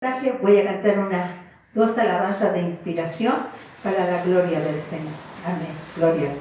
Voy a cantar dos alabanzas de inspiración para la gloria del Señor. Amén. Gloria al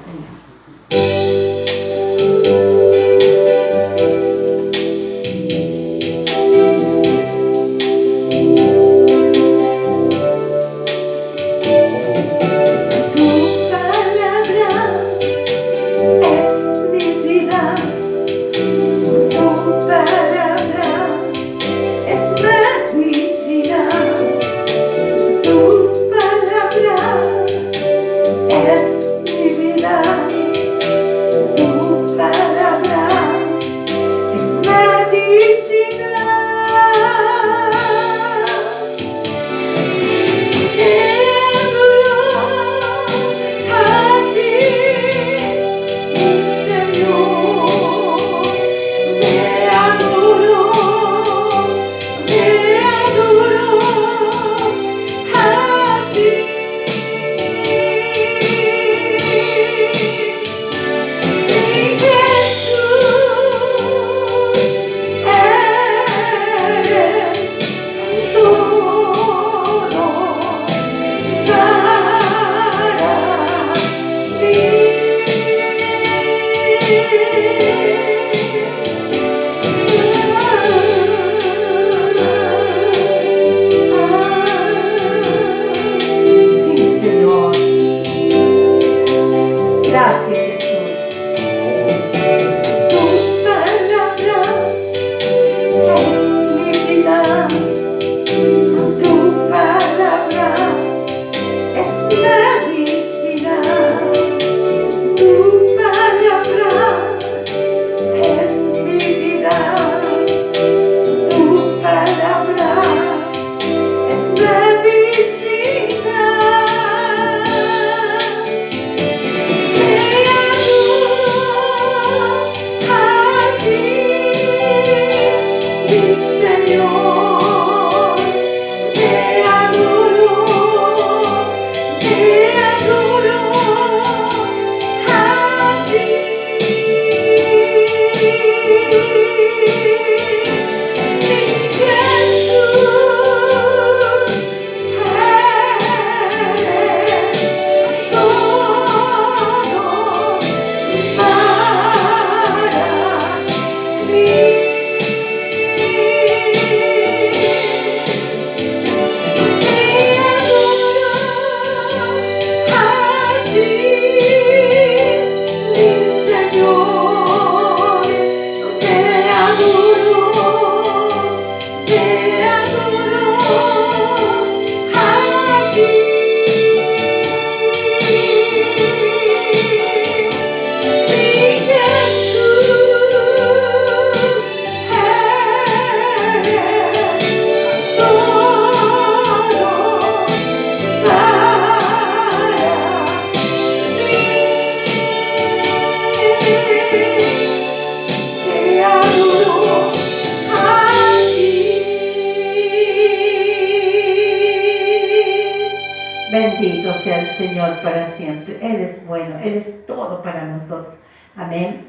Bendito sea el Señor para siempre. Él es bueno, Él es todo para nosotros. Amén.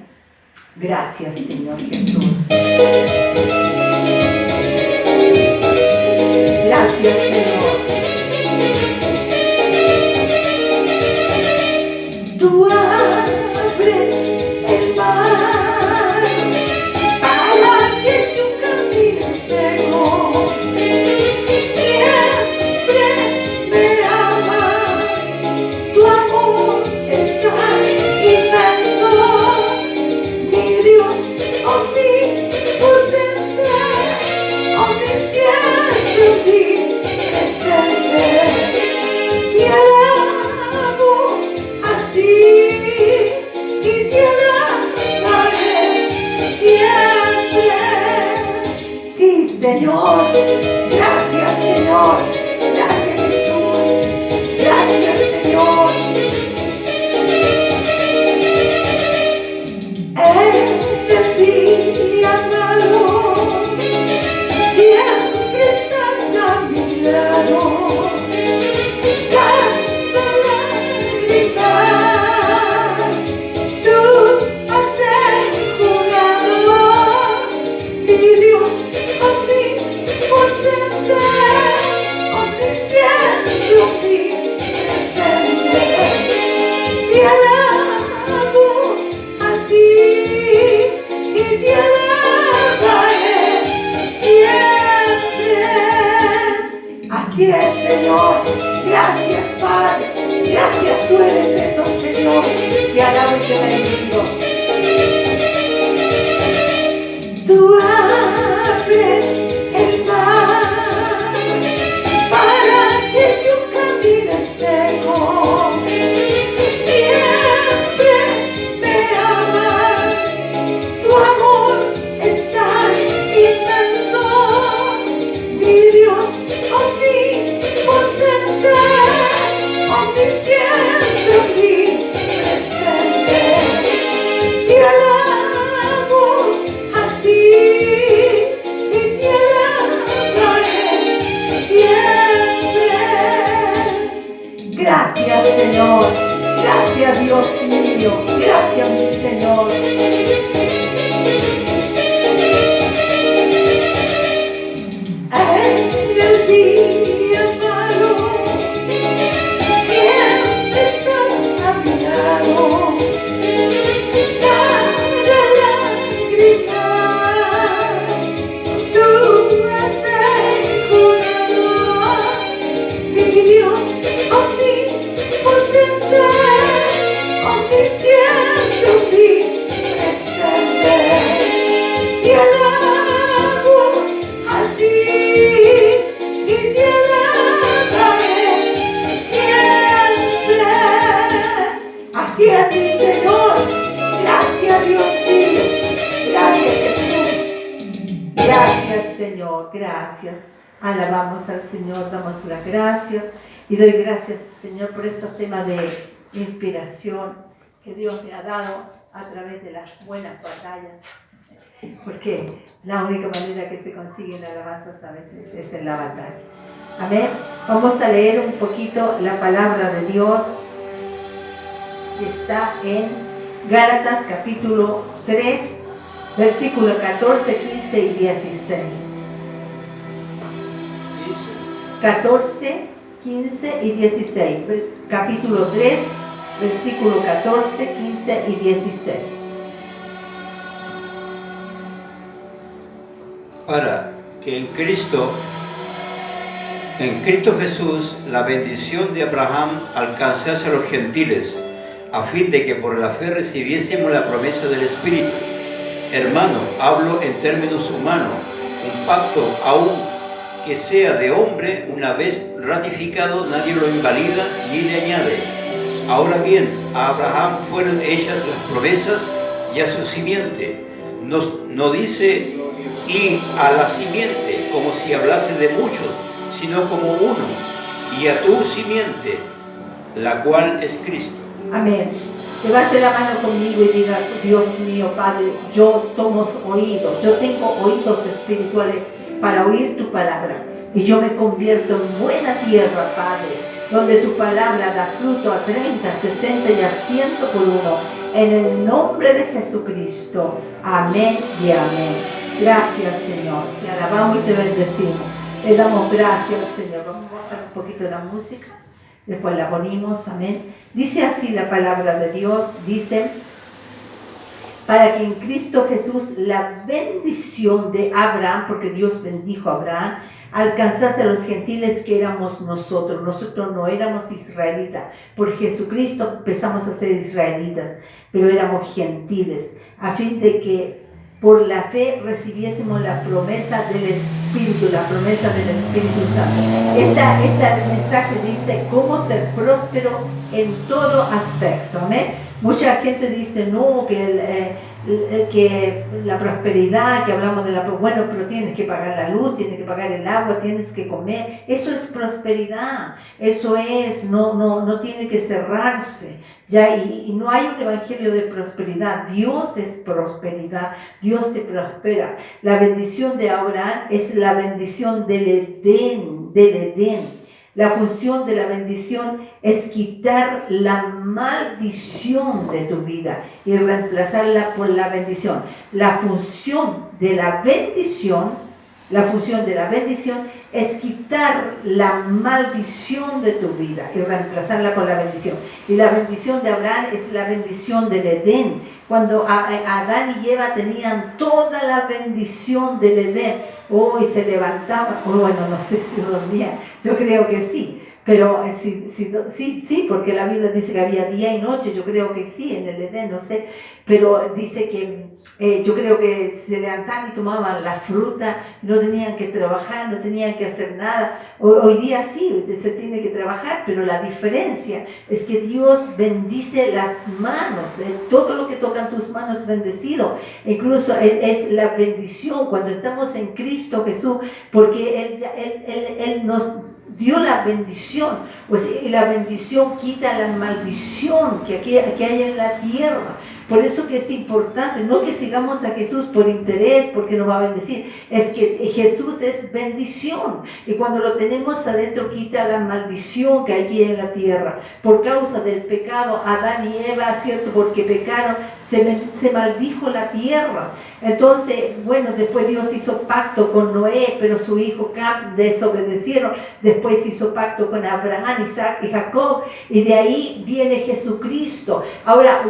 Gracias, Señor Jesús. Gracias, Señor. Tú abres el mar para que tu camino seco. Así es, Señor. Gracias, Padre. Gracias, tú eres eso, Señor. Te alabo y te bendigo. Tú abres el mar para que yo camine seco. Siempre me amas. Tu amor es tan inmenso. Mi Dios omnipotente, omnisciente, omnipresente. Te alabo a ti y te alabaré siempre. Gracias, Señor. Gracias, Dios mío. Gracias, mi Señor. En el día malo, siempre estás a mi lado. Cada lágrima, tú has curado. Mi Dios omnipotente, omnisciente, omnipresente. Te alabo a ti y te alabaré siempre. Así es, mi Señor. Gracias, Dios mío. Gracias, Jesús. Gracias, Señor. Gracias. Alabamos al Señor, damos las gracias. Y doy gracias, Señor, por estos temas de inspiración que Dios me ha dado a través de las buenas batallas. Porque la única manera que se consiguen alabanzas a veces es en la batalla. Amén. Vamos a leer un poquito la palabra de Dios que está en Gálatas capítulo 3, versículos 14, 15 y 16. 14, 15 y 16. Capítulo 3, versículo 14, 15 y 16. Para que en Cristo Jesús la bendición de Abraham alcanzase a los gentiles, a fin de que por la fe recibiésemos la promesa del Espíritu. Hermano, hablo en términos humanos, un pacto aún que sea de hombre, una vez ratificado, nadie lo invalida ni le añade. Ahora bien, a Abraham fueron hechas las promesas y a su simiente. No dice y a la simiente, como si hablase de muchos, sino como uno, y a tu simiente, la cual es Cristo. Amén. Levante la mano conmigo y diga: Dios mío, Padre, yo tomo oídos, yo tengo oídos espirituales para oír tu palabra. Y yo me convierto en buena tierra, Padre, donde tu palabra da fruto a 30, 60 y a 100 por uno. En el nombre de Jesucristo. Amén y amén. Gracias, Señor. Te alabamos y te bendecimos. Le damos gracias, Señor. Vamos a bajar un poquito la música. Después la ponemos. Amén. Dice así la palabra de Dios. Dice: para que en Cristo Jesús la bendición de Abraham, porque Dios bendijo a Abraham, alcanzase a los gentiles que éramos nosotros. Nosotros no éramos israelitas. Por Jesucristo empezamos a ser israelitas, pero éramos gentiles, a fin de que por la fe recibiésemos la promesa del Espíritu, la promesa del Espíritu Santo. Este mensaje dice cómo ser próspero en todo aspecto. Amén. Mucha gente dice, no, que la prosperidad, que hablamos de bueno, pero tienes que pagar la luz, tienes que pagar el agua, tienes que comer. Eso es prosperidad. Eso es, no tiene que cerrarse. Ya, y no hay un evangelio de prosperidad. Dios es prosperidad. Dios te prospera. La bendición de Abraham es la bendición del Edén. La función de la bendición es quitar la maldición de tu vida y reemplazarla por la bendición. La función de la bendición es quitar la maldición de tu vida y reemplazarla por la bendición. Y la bendición de Abraham es la bendición del Edén. Cuando Adán y Eva tenían toda la bendición del Edén, y se levantaban, bueno, no sé si dormían, yo creo que sí. Pero sí, porque la Biblia dice que había día y noche, yo creo que sí, en el Edén, no sé, pero dice que yo creo que se levantaban y tomaban la fruta, no tenían que trabajar, no tenían que hacer nada. Hoy día sí, se tiene que trabajar, pero la diferencia es que Dios bendice las manos, todo lo que tocan tus manos es bendecido, incluso es la bendición cuando estamos en Cristo Jesús, porque Él nos dio la bendición, pues, y la bendición quita la maldición que hay en la tierra. Por eso que es importante, no que sigamos a Jesús por interés, porque nos va a bendecir, es que Jesús es bendición, y cuando lo tenemos adentro quita la maldición que hay aquí en la tierra. Por causa del pecado, Adán y Eva, ¿cierto? Porque pecaron, se maldijo la tierra. Entonces, bueno, después Dios hizo pacto con Noé, pero su hijo Cam desobedecieron. Después hizo pacto con Abraham, Isaac y Jacob, y de ahí viene Jesucristo. Ahora,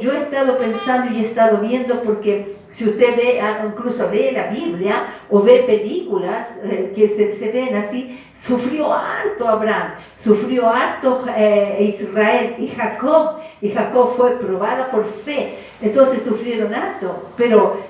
yo he estado pensando y he estado viendo, porque si usted ve, incluso lee la Biblia o ve películas que se ven así, sufrió harto Abraham, sufrió harto Israel y Jacob fue probado por fe. Entonces sufrieron harto, pero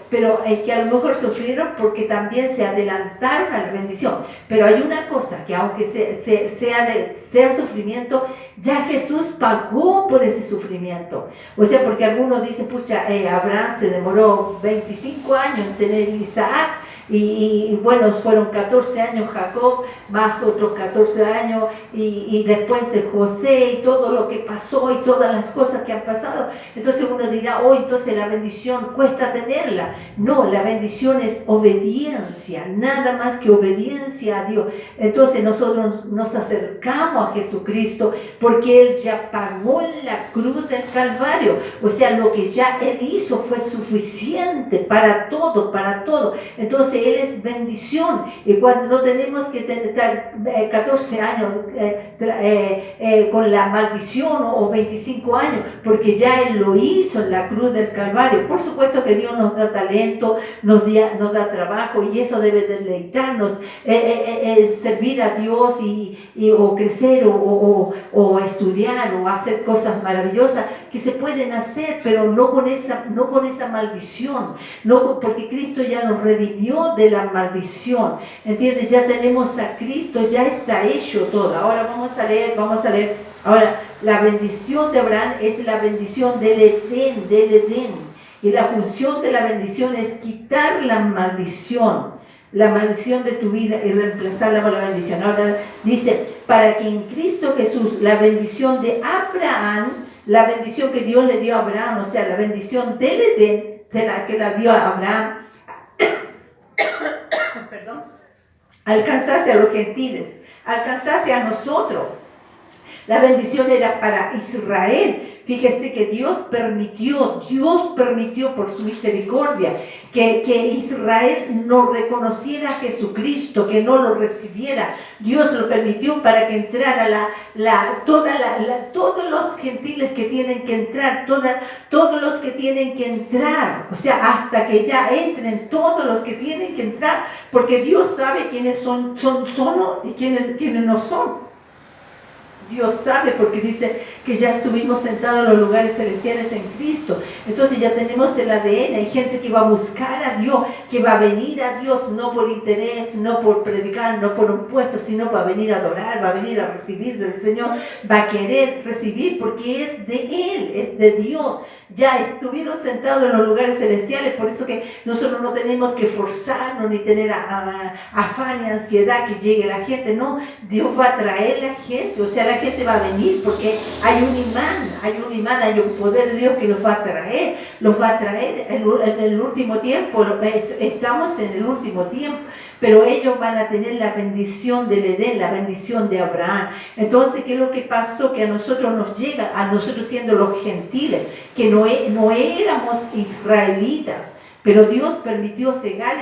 es que a lo mejor sufrieron porque también se adelantaron a la bendición. Pero hay una cosa, que aunque sea sufrimiento, ya Jesús pagó por ese sufrimiento. O sea, porque algunos dicen, pucha, Abraham se demoró 25 años en tener Isaac, y bueno, fueron 14 años Jacob, más otros 14 años, y después de José, y todo lo que pasó, y todas las cosas que han pasado. Entonces uno dirá, entonces la bendición cuesta tenerla. No, la bendición es obediencia, nada más que obediencia a Dios. Entonces nosotros nos acercamos a Jesucristo, porque Él ya pagó en la cruz del Calvario. O sea, lo que ya Él hizo fue suficiente para todo, para todo. Entonces Él es bendición, y cuando no tenemos que estar 14 años con la maldición, o 25 años, porque ya Él lo hizo en la cruz del Calvario. Por supuesto que Dios nos da talento, nos da trabajo, y eso debe deleitarnos, servir a Dios o crecer o estudiar o hacer cosas maravillosas que se pueden hacer, pero no con esa maldición, porque Cristo ya nos redimió de la maldición, ¿entiendes? Ya tenemos a Cristo, ya está hecho todo. Ahora vamos a leer. Ahora, la bendición de Abraham es la bendición del Edén, y la función de la bendición es quitar la maldición de tu vida y reemplazarla por la bendición. Ahora dice, para que en Cristo Jesús la bendición de Abraham, la bendición que Dios le dio a Abraham, o sea, la bendición del Edén, que la dio a Abraham, perdón, alcanzase a los gentiles, alcanzase a nosotros. La bendición era para Israel. Fíjese que Dios permitió por su misericordia que Israel no reconociera a Jesucristo, que no lo recibiera. Dios lo permitió para que entrara todos los gentiles que tienen que entrar, todos los que tienen que entrar, o sea, hasta que ya entren todos los que tienen que entrar, porque Dios sabe quiénes son y quiénes no son. Dios sabe, porque dice que ya estuvimos sentados en los lugares celestiales en Cristo. Entonces ya tenemos el ADN. Hay gente que va a buscar a Dios, que va a venir a Dios no por interés, no por predicar, no por un puesto, sino para venir a adorar, va a venir a recibir del Señor, va a querer recibir porque es de Él, es de Dios. Ya estuvieron sentados en los lugares celestiales. Por eso que nosotros no tenemos que forzarnos ni tener afán y ansiedad que llegue la gente. No, Dios va a traer la gente, o sea, la gente va a venir porque hay un imán, hay un poder de Dios que los va a traer en el último tiempo. Estamos en el último tiempo, pero ellos van a tener la bendición del Edén, la bendición de Abraham. Entonces, ¿qué es lo que pasó? Que a nosotros nos llega, a nosotros siendo los gentiles, que no éramos israelitas, Pero Dios permitió cegar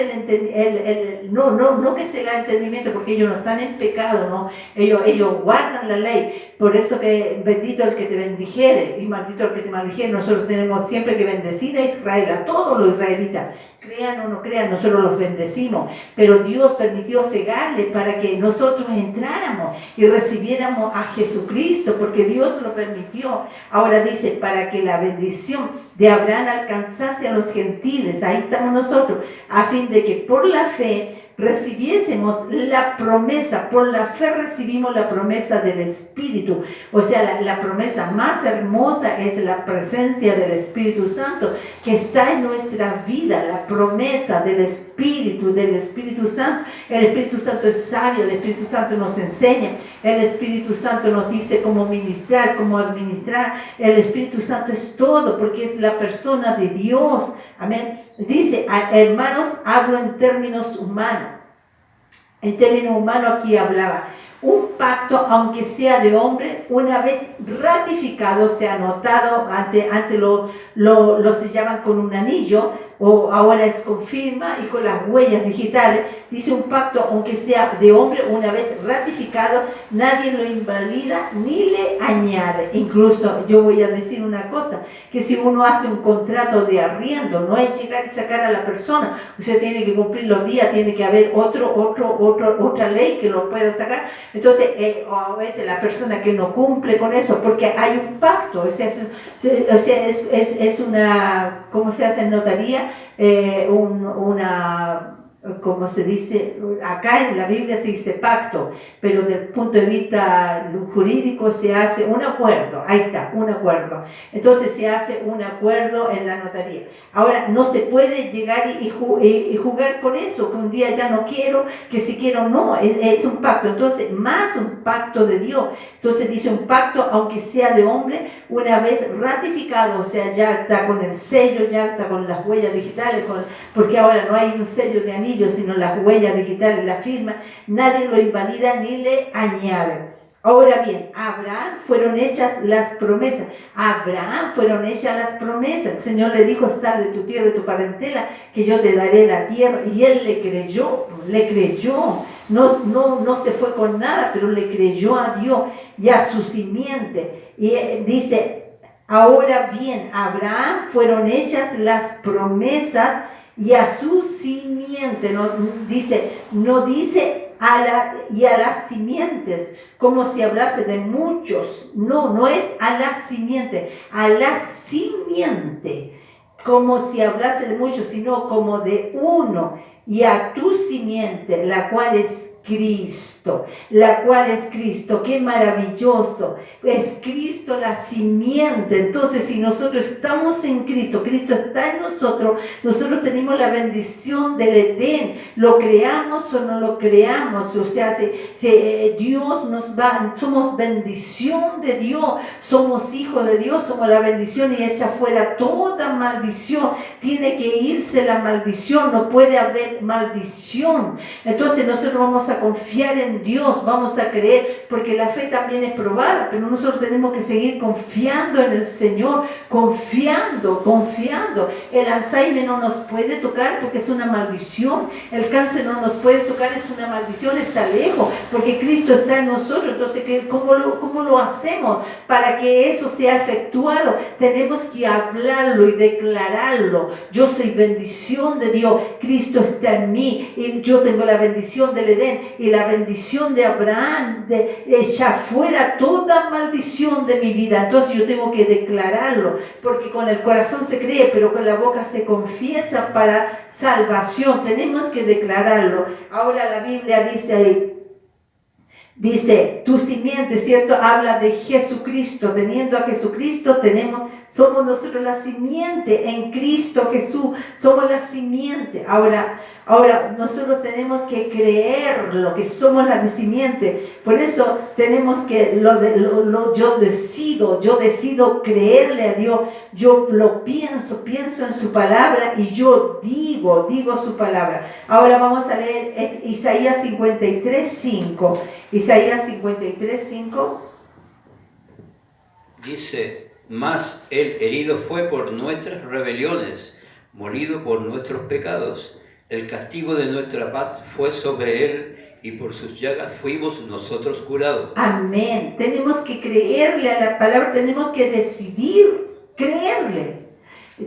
no que cegar el entendimiento, porque ellos no están en pecado, ¿no? Ellos guardan la ley. Por eso que bendito el que te bendijere y maldito el que te maldijere. Nosotros tenemos siempre que bendecir a Israel, a todos los israelitas. Crean o no crean, nosotros los bendecimos. Pero Dios permitió cegarle para que nosotros entráramos y recibiéramos a Jesucristo, porque Dios lo permitió. Ahora dice, para que la bendición de Abraham alcanzase a los gentiles, ahí estamos nosotros, a fin de que por la fe recibiésemos la promesa. Por la fe recibimos la promesa del Espíritu. O sea, la promesa más hermosa es la presencia del Espíritu Santo que está en nuestra vida, la promesa del Espíritu Santo. El Espíritu Santo es sabio, el Espíritu Santo nos enseña, el Espíritu Santo nos dice cómo ministrar, cómo administrar. El Espíritu Santo es todo, porque es la persona de Dios. Amén. Dice, hermanos, hablo en términos humanos. En términos humanos aquí hablaba. Un pacto, aunque sea de hombre, una vez ratificado, se ha anotado, antes lo sellaban con un anillo, o ahora es con firma y con las huellas digitales. Dice un pacto, aunque sea de hombre, una vez ratificado, nadie lo invalida ni le añade. Incluso yo voy a decir una cosa, que si uno hace un contrato de arriendo, no es llegar y sacar a la persona, usted tiene que cumplir los días, tiene que haber otra ley que lo pueda sacar. Entonces, a veces la persona que no cumple con eso, porque hay un pacto, o sea, es una, ¿cómo se hace en notaría? Como se dice, acá en la Biblia se dice pacto, pero desde el punto de vista jurídico se hace un acuerdo, ahí está, un acuerdo. Entonces se hace un acuerdo en la notaría. Ahora, no se puede llegar y jugar con eso, que un día ya no quiero, que si quiero no, es un pacto. Entonces, más un pacto de Dios. Entonces dice un pacto, aunque sea de hombre, una vez ratificado, o sea, ya está con el sello, ya está con las huellas digitales, porque ahora no hay un sello de anillo, sino las huellas digitales, la firma, nadie lo invalida ni le añade. Ahora bien, a Abraham fueron hechas las promesas. A Abraham fueron hechas las promesas. El Señor le dijo, sal de tu tierra y tu parentela, que yo te daré la tierra. Y él le creyó. No se fue con nada, pero le creyó a Dios y a su simiente. Y dice, ahora bien, a Abraham fueron hechas las promesas y a su simiente, no dice y a las simientes, como si hablase de muchos. No es a la simiente, como si hablase de muchos, sino como de uno, y a tu simiente, la cual es Cristo, qué maravilloso, es Cristo la simiente. Entonces, si nosotros estamos en Cristo, Cristo está en nosotros tenemos la bendición del Edén, lo creamos o no lo creamos, o sea, Dios somos bendición de Dios, somos hijos de Dios, somos la bendición y echa fuera toda maldición. Tiene que irse la maldición, no puede haber maldición. Entonces nosotros vamos a confiar en Dios, vamos a creer, porque la fe también es probada, pero nosotros tenemos que seguir confiando en el Señor, confiando. El Alzheimer no nos puede tocar porque es una maldición, el cáncer no nos puede tocar, es una maldición, está lejos, porque Cristo está en nosotros. Entonces, ¿cómo lo hacemos para que eso sea efectuado? Tenemos que hablarlo y declararlo. Yo soy bendición de Dios, Cristo está en mí y yo tengo la bendición del Edén y la bendición de Abraham de echar fuera toda maldición de mi vida. Entonces yo tengo que declararlo, porque con el corazón se cree, pero con la boca se confiesa para salvación. Tenemos que declararlo. Ahora la Biblia dice ahí, dice, tu simiente, ¿cierto? Habla de Jesucristo. Teniendo a Jesucristo, somos nosotros la simiente. En Cristo Jesús somos la simiente. Ahora nosotros tenemos que creer lo que somos la simiente. Por eso tenemos que, yo decido creerle a Dios. Yo lo pienso en su palabra y yo digo su palabra. Ahora vamos a leer Isaías 53:5. Isaías 53:5. Dice, mas el herido fue por nuestras rebeliones, molido por nuestros pecados. El castigo de nuestra paz fue sobre él, y por sus llagas fuimos nosotros curados. Amén. Tenemos que creerle a la palabra, tenemos que decidir creerle.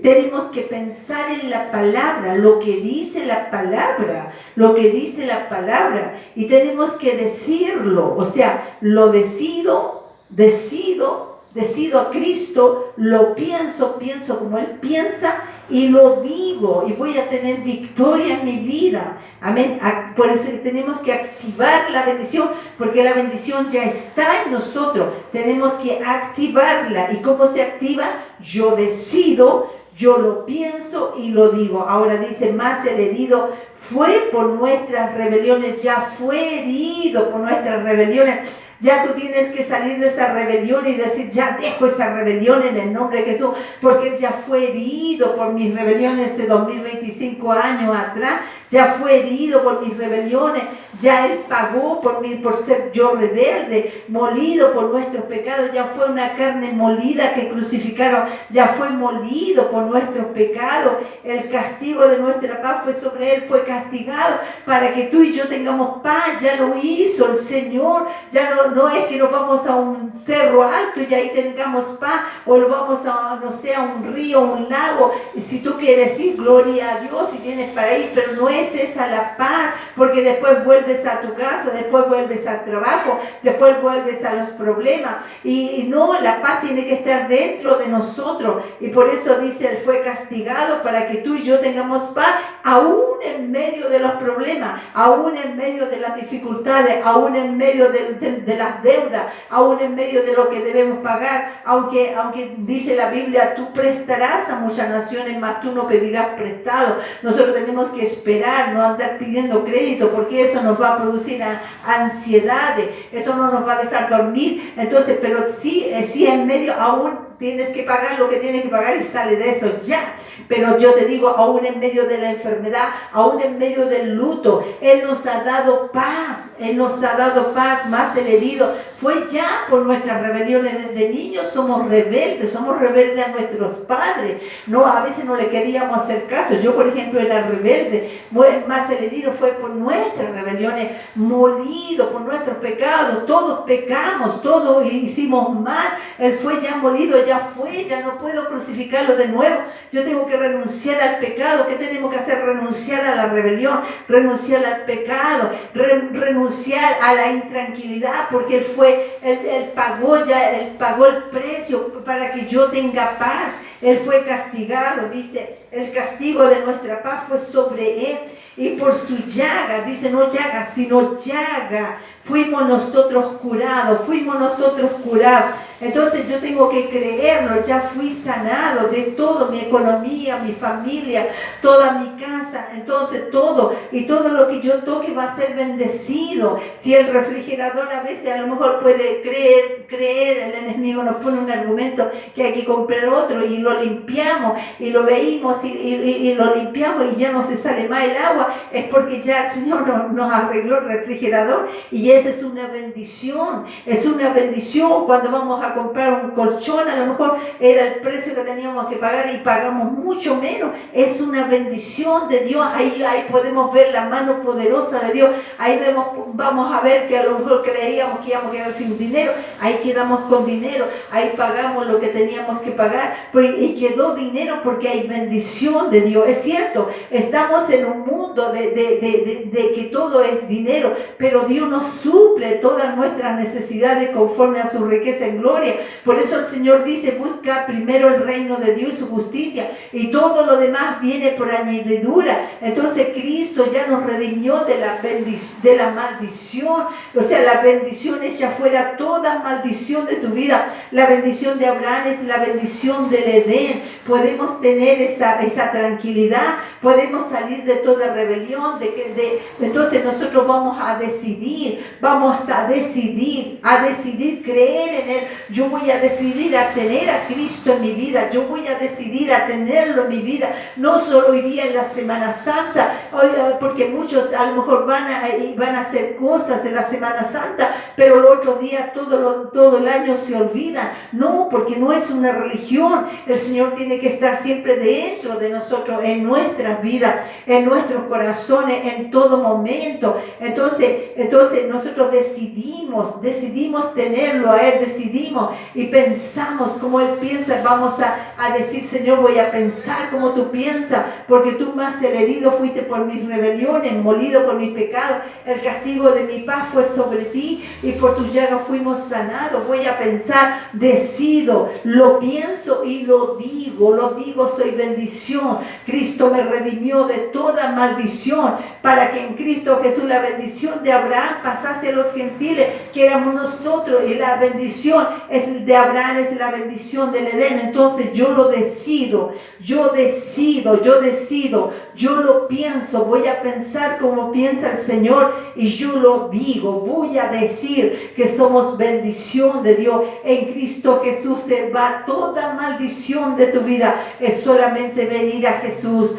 Tenemos que pensar en la palabra, lo que dice la palabra, lo que dice la palabra. Y tenemos que decirlo, o sea, lo decido a Cristo, lo pienso como Él piensa y lo digo y voy a tener victoria en mi vida. Amén. Por eso tenemos que activar la bendición, porque la bendición ya está en nosotros. Tenemos que activarla. ¿Y cómo se activa? Yo decido, yo lo pienso y lo digo. Ahora dice, más el herido fue por nuestras rebeliones, ya fue herido por nuestras rebeliones. Ya tú tienes que salir de esa rebelión y decir, ya dejo esa rebelión en el nombre de Jesús, porque Él ya fue herido por mis rebeliones de 2025 años atrás, ya fue herido por mis rebeliones, ya Él pagó por mí, por ser yo rebelde, molido por nuestros pecados, ya fue una carne molida que crucificaron, ya fue molido por nuestros pecados, el castigo de nuestra paz fue sobre Él, fue castigado para que tú y yo tengamos paz, ya lo hizo el Señor, ya no es que nos vamos a un cerro alto y ahí tengamos paz, o nos vamos a, no sé, a un río, un lago, y si tú quieres ir, gloria a Dios, si tienes para ir, pero no es esa la paz, porque después vuelves a tu casa, después vuelves al trabajo, después vuelves a los problemas, y no, la paz tiene que estar dentro de nosotros, y por eso dice, Él fue castigado para que tú y yo tengamos paz, aún en medio de los problemas, aún en medio de las dificultades, aún en medio de las deudas, aún en medio de lo que debemos pagar, aunque dice la Biblia, tú prestarás a muchas naciones, mas tú no pedirás prestado. Nosotros tenemos que esperar, no andar pidiendo crédito, porque eso nos va a producir ansiedades, eso no nos va a dejar dormir. Entonces, pero sí en medio aún tienes que pagar lo que tienes que pagar y sale de eso ya. Pero yo te digo, aún en medio de la enfermedad, aún en medio del luto, Él nos ha dado paz, Él nos ha dado paz, más el herido fue ya por nuestras rebeliones. Desde niños somos rebeldes a nuestros padres, no, a veces no le queríamos hacer caso. Yo, por ejemplo, era rebelde, más el herido fue por nuestras rebeliones, molido por nuestros pecados, todos pecamos, todos hicimos mal, Él fue ya molido, ya no puedo crucificarlo de nuevo, yo tengo que renunciar al pecado. ¿Qué tenemos que hacer? Renunciar a la rebelión, renunciar al pecado, renunciar a la intranquilidad, porque Él pagó el precio para que yo tenga paz. Él fue castigado, dice, el castigo de nuestra paz fue sobre Él, y por su llaga, dice, no llaga, sino llaga, fuimos nosotros curados. Entonces yo tengo que creerlo, ya fui sanado de todo, mi economía, mi familia, toda mi casa, entonces todo lo que yo toque va a ser bendecido. Si el refrigerador a veces a lo mejor puede creer, el enemigo nos pone un argumento que hay que comprar otro, y lo limpiamos, y lo veíamos, y lo limpiamos, y ya no se sale más el agua, es porque ya el Señor nos arregló el refrigerador, y esa es una bendición, cuando vamos a comprar un colchón, a lo mejor era el precio que teníamos que pagar y pagamos mucho menos, es una bendición de Dios. Ahí podemos ver la mano poderosa de Dios, ahí vamos a ver que a lo mejor creíamos que íbamos a quedar sin dinero, ahí quedamos con dinero, ahí pagamos lo que teníamos que pagar, y quedó dinero porque hay bendición de Dios. Es cierto, estamos en un mundo de que todo es dinero, pero Dios nos suple todas nuestras necesidades conforme a su riqueza en gloria. Por eso el Señor dice, busca primero el reino de Dios y su justicia, y todo lo demás viene por añadidura. Entonces Cristo ya nos redimió de la maldición, o sea, la bendición echa fuera toda maldición de tu vida. La bendición de Abraham es la bendición del Edén. Podemos tener esa tranquilidad, podemos salir de toda rebelión, entonces nosotros vamos a decidir creer en Él. Yo voy a decidir a tener a Cristo en mi vida. Yo voy a decidir a tenerlo en mi vida. No solo hoy día en la Semana Santa, porque muchos a lo mejor van a hacer cosas en la Semana Santa, pero el otro día todo el año se olvidan. No, porque no es una religión. El Señor tiene que estar siempre dentro de nosotros, en nuestras vidas, en nuestros corazones, en todo momento. Entonces nosotros decidimos tenerlo a Él, decidimos y pensamos como Él piensa. Vamos a decir: Señor, voy a pensar como tú piensas, porque tú me has herido, fuiste por mis rebeliones, molido por mis pecados. El castigo de mi paz fue sobre ti y por tus llagas fuimos sanados. Voy a pensar, decido, lo pienso y lo digo, soy bendición. Cristo me redimió de toda maldición, para que en Cristo Jesús la bendición de Abraham pasase a los gentiles, que éramos nosotros, y la bendición de Abraham es la bendición del Edén. Entonces yo lo decido, yo lo pienso, voy a pensar como piensa el Señor y yo lo digo. Voy a decir que somos bendición de Dios. En Cristo Jesús se va toda maldición de tu vida. Es solamente venir a Jesús,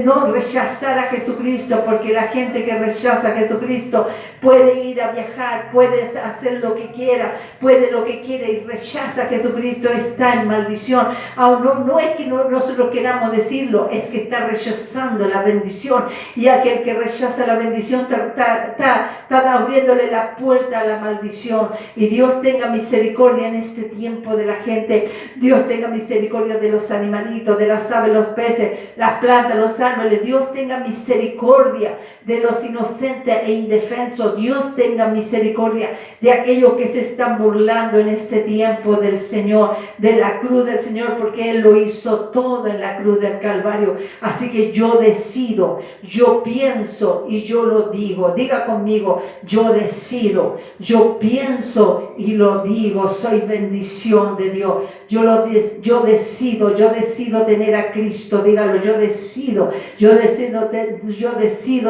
no rechazar a Jesucristo, porque la gente que rechaza a Jesucristo puede ir a viajar, puede hacer lo que quiera, y rechaza a Jesucristo, está en maldición. No es que nosotros queramos decirlo, es que está rechazando la bendición, y aquel que rechaza la bendición está abriéndole la puerta a la maldición. Y Dios tenga misericordia en este tiempo de la gente. Dios tenga misericordia de los animalitos, de las aves, los peces, las plantas, los árboles. Dios tenga misericordia de los inocentes e indefensos. Dios tenga misericordia de aquellos que se están burlando en este tiempo del Señor, de la cruz del Señor, porque Él lo hizo todo en la cruz del Calvario. Así que yo decido, yo pienso y yo lo digo. Diga conmigo: yo decido, yo pienso y lo digo. Soy bendición de Dios. Yo decido tener a Cristo. Dígalo: yo decido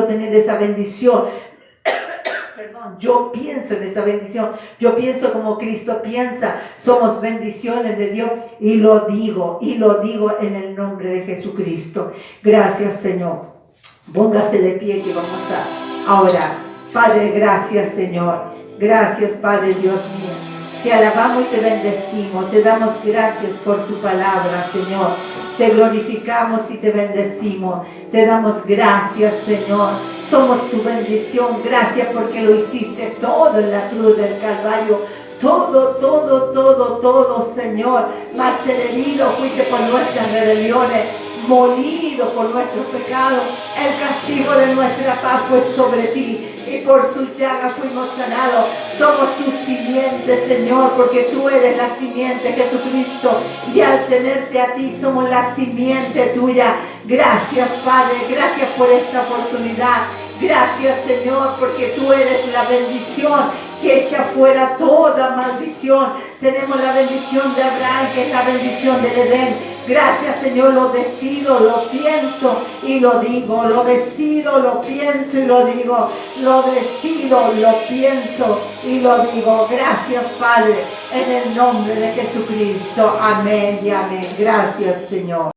tener esa bendición. Perdón, yo pienso en esa bendición. Yo pienso como Cristo piensa. Somos bendiciones de Dios y lo digo en el nombre de Jesucristo. Gracias, Señor. Póngase de pie que vamos a orar. Padre, gracias, Señor. Gracias, Padre Dios mío. Te alabamos y te bendecimos. Te damos gracias por tu palabra, Señor. Te glorificamos y te bendecimos. Te damos gracias, Señor. Somos tu bendición. Gracias porque lo hiciste todo en la cruz del Calvario. Todo, Señor. Mas herido fuiste por nuestras rebeliones, molido por nuestros pecados. El castigo de nuestra paz fue sobre ti, y por sus llagas fuimos sanados. Somos tu simiente, Señor, porque tú eres la simiente, Jesucristo, y al tenerte a ti somos la simiente tuya. Gracias, Padre, gracias por esta oportunidad. Gracias, Señor, porque tú eres la bendición que echa fuera toda maldición. Tenemos la bendición de Abraham, que es la bendición del Edén. Gracias, Señor, lo decido, lo pienso y lo digo. Lo decido, lo pienso y lo digo. Lo decido, lo pienso y lo digo. Gracias, Padre, en el nombre de Jesucristo. Amén y amén. Gracias, Señor.